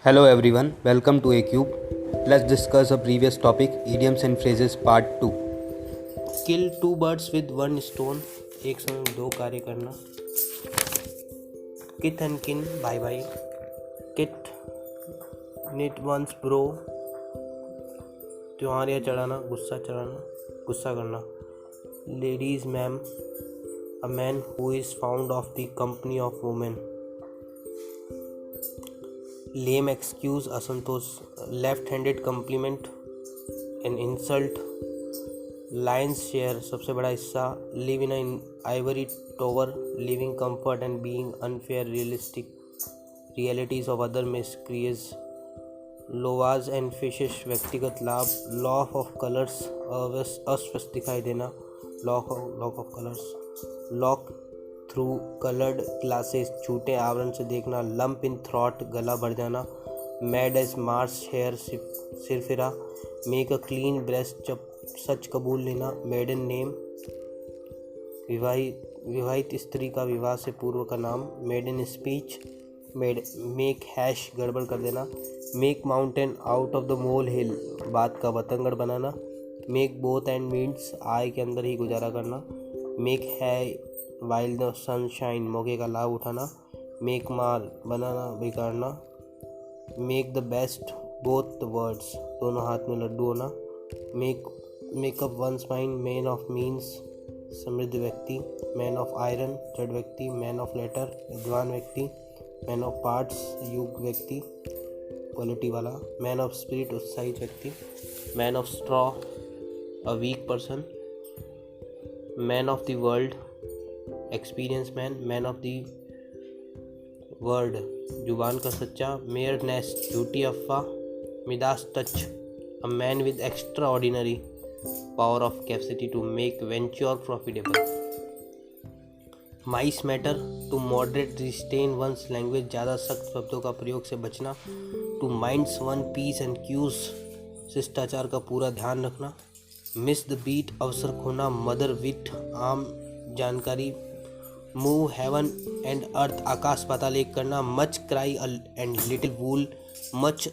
Hello everyone, welcome to A Cube. Let's discuss a previous topic, idioms and phrases part 2. Kill two birds with one stone, एक संग दो कार्य करना. किथ and किन, भाई भाई. किट निट वंस ब्रो, त्योहार या चढ़ाना, गुस्सा करना. Ladies ma'am, a man who is found of the company of women. Lame excuse, असंतोष. Left handed compliment, an insult. Lion's share, सबसे बड़ा हिस्सा. Live in an ivory tower, living comfort and being unfair realistic realities of other miseries. Loaves and fishes, व्यक्तिगत लाभ. Law of colours, अस्वस्थ दिखाई देना. Lock of colours. Lock through coloured glasses, झूठे आवरण से देखना. लंप इन थ्रॉट, गला भर जाना. मैड एज मार्स हेयर, सिरफिरा. मेक अ क्लीन ब्रेस्ट, सच कबूल लेना. मेडन नेम, विवाहित स्त्री का विवाह से पूर्व का नाम. मेडन स्पीच, मेक हैश, गड़बड़ कर देना. Make mountain out of the mole hill, बात का बतंगड़ बनाना. मेक बोथ एंड मीन्स, आय के अंदर ही गुजारा करना. मेक है वाइल द सनशाइन, मौके का लाभ उठाना. मेक मार, बनाना, बिगाड़ना. Make the best both the words, दोनों हाथ में लड्डू होना. Makeup once mind, man of means, समृद्ध व्यक्ति. मैन ऑफ आयरन, जड़ व्यक्ति. मैन ऑफ लेटर, विद्वान व्यक्ति. मैन ऑफ पार्ट्स, युग व्यक्ति, क्वालिटी वाला. मैन ऑफ स्पिरिट, उत्साहित व्यक्ति. Man of straw, a weak person. Man of the world, experience man. Man of the word, जुबान का सच्चा. मेयर नेस्ट, झूठी अफवाह. Midas touch, a man with extra ordinary power of capacity to make venture profitable. Mince matter, to moderate restrain one's language, ज़्यादा सख्त शब्दों का प्रयोग से बचना. To minds one P's and Q's, शिष्टाचार का पूरा ध्यान रखना. मिस द बीट, अवसर खोना. मदर विट, आम जानकारी. मूव हेवन एंड अर्थ, आकाश पाताल एक करना. Much cry and little wool, much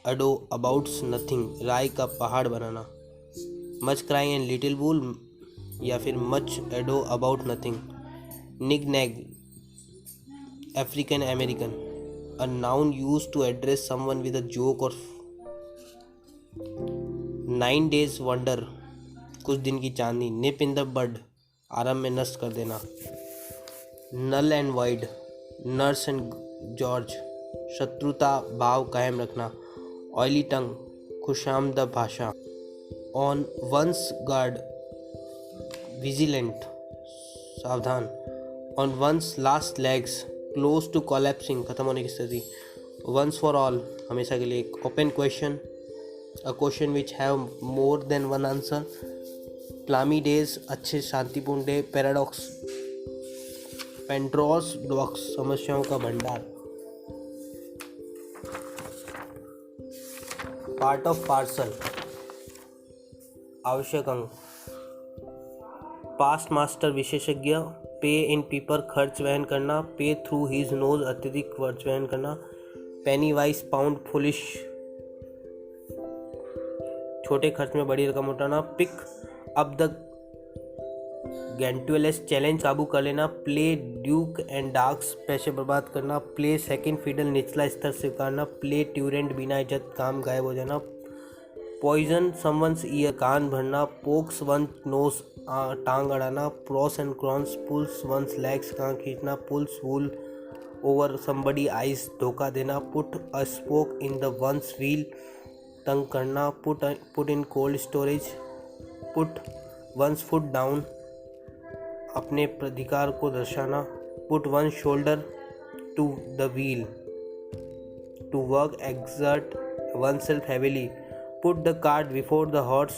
ado abouts nothing, राय का पहाड़ बनाना. Much cry and little wool या फिर much ado about nothing. Nig nag, African American, a noun use to address someone with a joke or. 9 days wonder, कुछ दिन की चांदनी. निप in the बड, आराम में नष्ट कर देना. नल एंड वाइड, नर्स एंड जॉर्ज, शत्रुता भाव कायम रखना. ऑयली टंग, खुशामद भाषा. ऑन वंस गार्ड, विजिलेंट, सावधान. On one's last legs, close to collapsing, खत्म होने की स्थिति. वंस फॉर ऑल, हमेशा के लिए. Open question, a question which have more than one answer. Palmy days, अच्छे शांतिपूर्ण डे. पैराडॉक्स, पेंट्रोस डॉक्स, समस्याओं का भंडार. पार्ट ऑफ पार्सल, आवश्यक अंग. पास्ट मास्टर, विशेषज्ञ. पे इन पेपर, खर्च वहन करना. पे थ्रू हिज नोज, अत्यधिक खर्च वहन करना. पेनी वाइज, पाउंड फुलिश, छोटे खर्च में बड़ी रकम उठाना. पिक अप द गेंटुएलेस, चैलेंज, काबू कर लेना. प्ले ड्यूक एंड डार्क्स, पैसे बर्बाद करना. प्ले सेकंड फिडल, निचला स्तर स्वीकारना. प्ले ट्यूरेंट, बिना इज्जत, काम गायब हो जाना. पॉइजन समवंस ईयर, कान भरना. पोक्स वन नोस, टांग अड़ाना. Pros and cons, pulls one's legs, कान खींचना. Pulls wool over somebody eyes, धोखा देना. Put a spoke in the one's wheel, तंग करना. Put in cold storage. Put one's foot down, अपने प्राधिकार को दर्शाना. Put one shoulder to the wheel, to work exert one self heavily. Put the cart before the horse,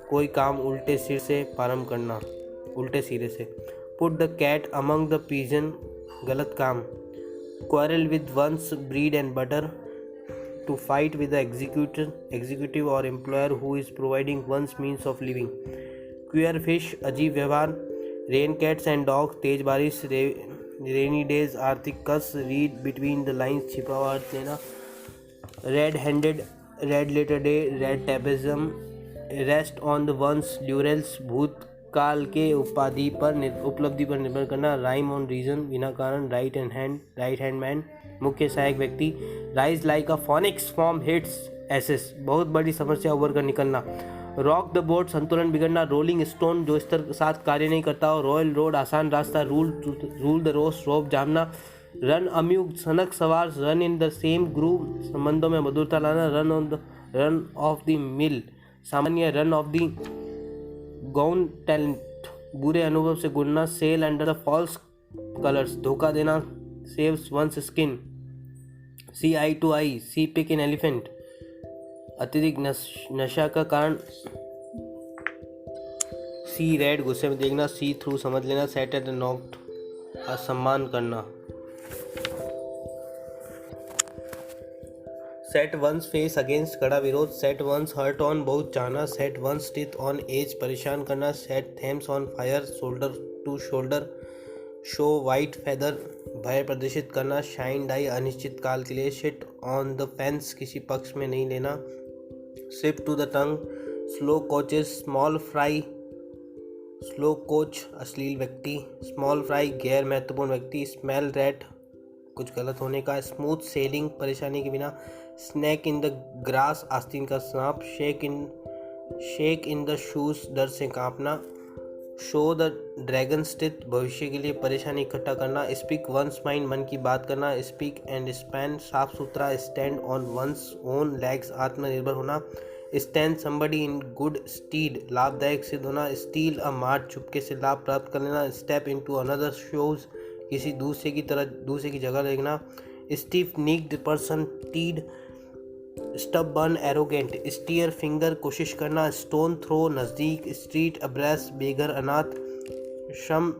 कोई काम उल्टे सिर से प्रारंभ करना, उल्टे सिरे से. Put the cat among the pigeon, गलत काम. Quarrel with one's bread and butter, to fight with the executive और employer who is providing one's means of living. Queer fish, अजीब व्यवहार. रेन कैट्स एंड डॉग, तेज बारिश. Rainy days, आर्थिक कस. Read between the lines, छिपा हुआ अर्थ लेना. Red handed, red letter day, red tapism, rest on the one's laurels, भूतकाल के उपलब्धि पर निर्भर करना, राइम ऑन रीजन, बिना कारण, राइट हैंड मैन, मुख्य सहायक व्यक्ति, rise like a phoenix from its ashes, बहुत बड़ी समस्या उभर कर निकलना, रॉक द बोट, संतुलन बिगड़ना, रोलिंग स्टोन, जो स्तर के साथ कार्य नहीं करता हो, रॉयल रोड, आसान रास्ता, रूल द रोस्ट, रोप जामना, रन अम्यूग, सनक सवार, run in the same groove, संबंधों में मधुरता लाना, रन ऑफ द मिल, सामान्य, run of the gauntlet, बुरे अनुभव से गुड़ना, sail under the false colours, धोखा देना, saves one's skin, see eye to eye, see पिक इन एलिफेंट, अत्यधिक नशा का कारण, सी रेड, गुस्से में देखना, सी थ्रू, समझ लेना, सेट एट द नॉक्ड, असम्मान करना, सेट वंस फेस अगेंस्ट, कड़ा विरोध, सेट वंस हर्ट ऑन, बहुत चाहना, set one's teeth on edge, परेशान करना, set Thames on fire, shoulder to shoulder, show white feather, भय प्रदर्शित करना, शाइन डाई, अनिश्चित काल के लिए, शिट ऑन द फेंस, किसी पक्ष में नहीं लेना, slip to the tongue, slow coaches, small fry, slow coach, अश्लील व्यक्ति, स्मॉल फ्राई, गैर महत्वपूर्ण व्यक्ति, स्मेल रैट, कुछ गलत होने का, स्मूथ सेलिंग, परेशानी के बिना, स्नैक इन द ग्रास, आस्तीन का सांप, शेक इन द शूज, डर से कांपना, शो द ड्रैगन स्टिथ, भविष्य के लिए परेशानी इकट्ठा करना, स्पीक वंस माइंड, मन की बात करना, स्पीक एंड स्पैन, साफ सुथरा, stand on one's own legs, आत्मनिर्भर होना, stand somebody in good stead, लाभदायक सिद्ध होना, स्टील अ मार्ट, चुपके से लाभ प्राप्त कर लेना, स्टेप इनटू अनदर शोज, किसी दूसरे की जगह देखना, स्टीफ नीक्ड पर्सन, टीड, स्टबर्न एरोगेंट, स्टीयर फिंगर, कोशिश करना, स्टोन थ्रो, नज़दीक, स्ट्रीट अब्रेस, बेघर अनाथ, सम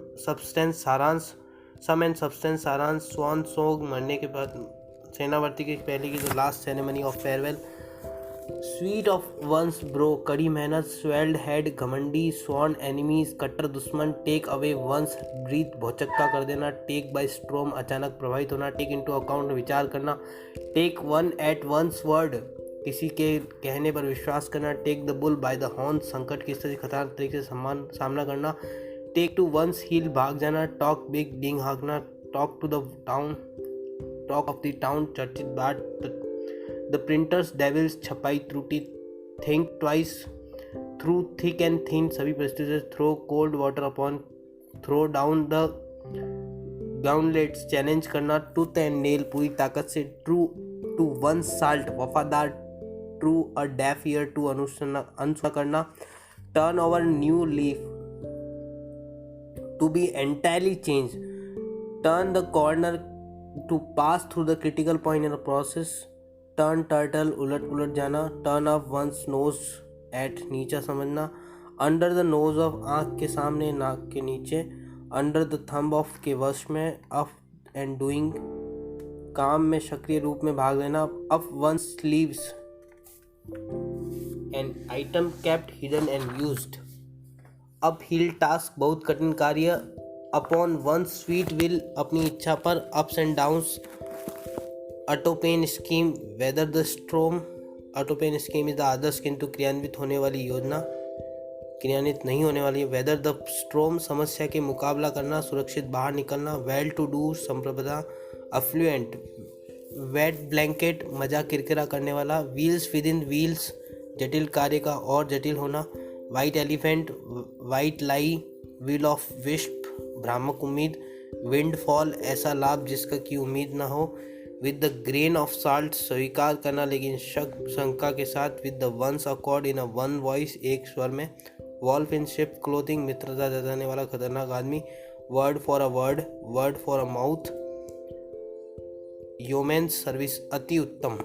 एंड सब्सटेंस सारांश, स्वान सोग, मरने के बाद, सेनावर्ती की पहले की जो last ceremony of farewell, sweat of one's brow, कड़ी मेहनत, स्वेल्ड हेड, घमंडी, स्वॉन एनिमीज, कट्टर दुश्मन, टेक अवे वंस ब्रीथ, भौचक्का कर देना, टेक बाय स्ट्रोम, अचानक प्रभावित होना, टेक इनटू अकाउंट, विचार करना, take one at one's word, किसी के कहने पर विश्वास करना, take the bull by the horn, संकट की स्थिति खतरनाक तरीके से सामना करना, टेक टू वंस हील, भाग जाना, टॉक बिग, डींग हाँकना, टॉक ऑफ द टाउन, चर्चित बात, द प्रिंटर्स डेविल्स, छपाई त्रुटि, think twice, through thick and thin, सभी परिस्थितियों से, throw cold water upon, throw down the gauntlets, challenge करना, टूथ एंड नेल, पूरी ताकत से, ट्रू टू वन साल्ट, वफादार, true a deaf ear, to अनुसरण करना, turn over new leaf, to be entirely change, turn the corner, to pass through the critical point in the process, turn turtle, उलट जाना, turn off one's nose at, नीचा समझना, under the nose of, आँख के सामने, नाक के नीचे, अंडर द थंब ऑफ, के वश में, अफ एंड डूइंग, काम में सक्रिय रूप में भाग लेना, up one's sleeves, an item kept hidden and used, uphill task, बहुत कठिन कार्य, अपॉन वंस स्वीट विल, अपनी इच्छा पर, ups and downs, utopian scheme, weather the storm, utopian scheme is the आदर्श किंतु क्रियान्वित होने वाली योजना, क्रियान्वित नहीं होने वाली, वेदर द स्ट्रोम, समस्या के मुकाबला करना, सुरक्षित बाहर निकलना, वेल टू डू, संप्रभुता, अफ्लुएंट, वेट ब्लैंकेट, मजा किरकिरा करने वाला, व्हील्स विद इन व्हील्स, जटिल कार्य का और जटिल होना, white elephant, white lie, wheel of wisp, भ्रामक उम्मीद, विंड फॉल, ऐसा लाभ जिसका की उम्मीद न हो, with the grain of salt, स्वीकार करना लेकिन शक शंका के साथ, with the ones accord in a one voice, एक स्वर में, वॉल्फ इन शिप क्लोथिंग, मित्रता जताने वाला खतरनाक आदमी, word for a word, word for a mouth, human service, अति उत्तम।